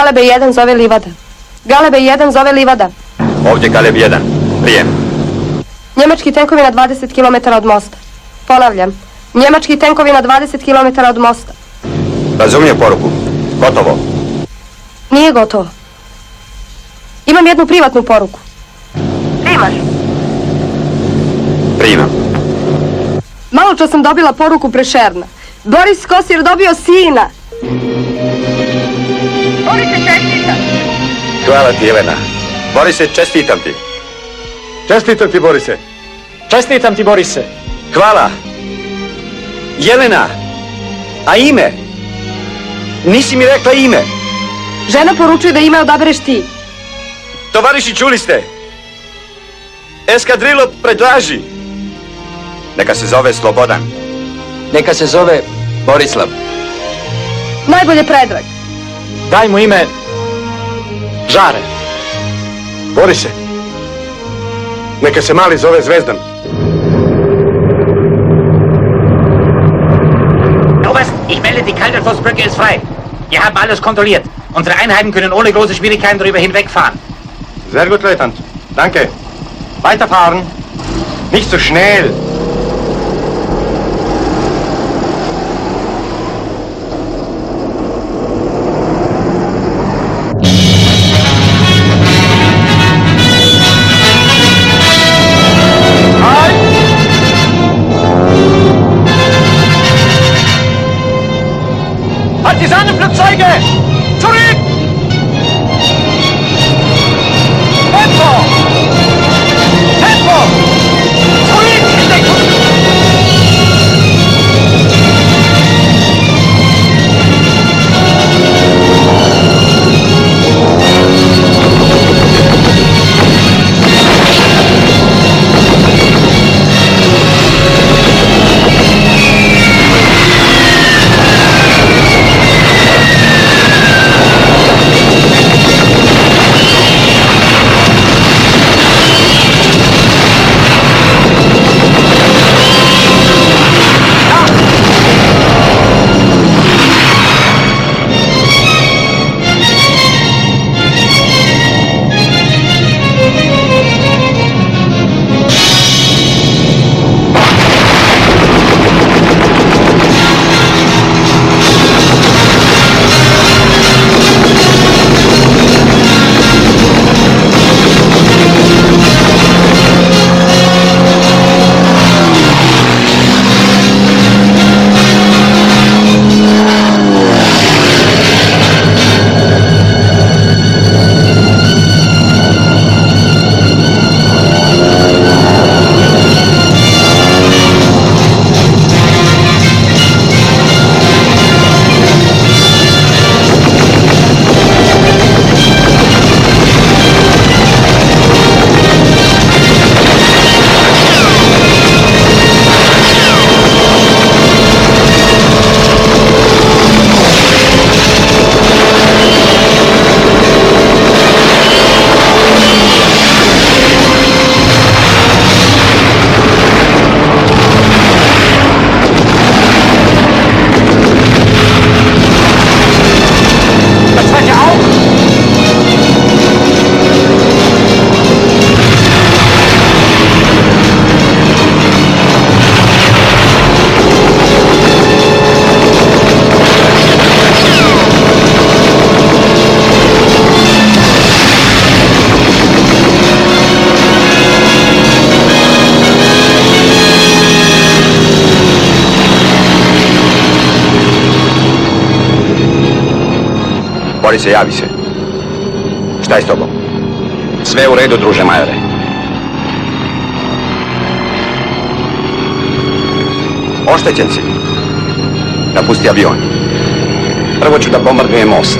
Galebe 1 zove Livada. Galebe 1 zove Livada. Ovdje Galeb 1. Prijem. Njemački tenkovi na 20 km od mosta. Ponavljam. Njemački tenkovi na 20 km od mosta. Razumijem poruku. Gotovo. Nije gotovo. Imam jednu privatnu poruku. Primaš? Primam. Malo čas sam dobila poruku Prešerna. Boris Kosir dobio sina. Borise, čestitam. Hvala ti, Jelena. Borise, čestitam ti. Čestitam ti, Borise. Čestitam ti, Borise. Hvala. Jelena, a ime? Nisi mi rekla ime. Žena poručuje da ime odabereš ti. Tovariši, čuli ste? Eskadrilo predlaži. Neka se zove Slobodan. Neka se zove Borislav. Najbolje Predrag. Daj mu ime Žare. Borise. Neka se mali zove Zvezdan. Oberst, ich melde, die Kalterflussbrücke ist frei. Wir haben alles kontrolliert. Unsere Einheiten können ohne große Schwierigkeiten darüber hinwegfahren. Sehr gut, Leutnant. Danke. Weiterfahren. Nicht so schnell. Partisanenflugzeuge! Zurück! Tempo! Tempo! Zurück in Deckung! Borise, javi se. Šta je s tobom? Sve u redu, druže majore. Oštećen si. Napusti avion. Prvo ću da bombardujem most.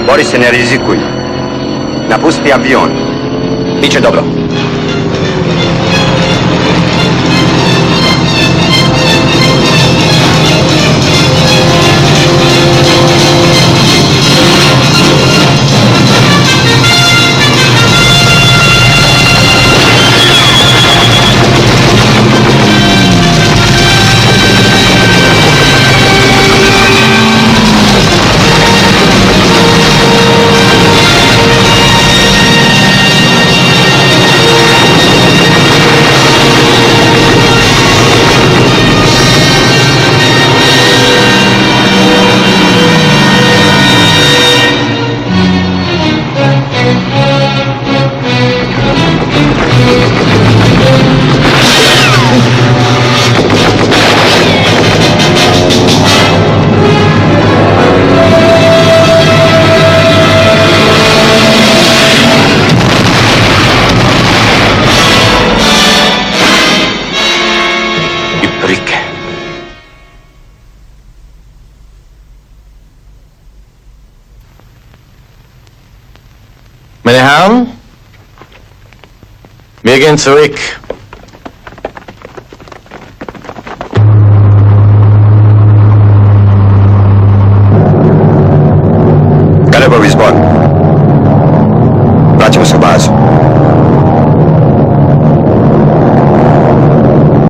Borise, ne rizikuj. Napusti avion. Biće dobro. Ricke. Meine Herren, wir gehen zurück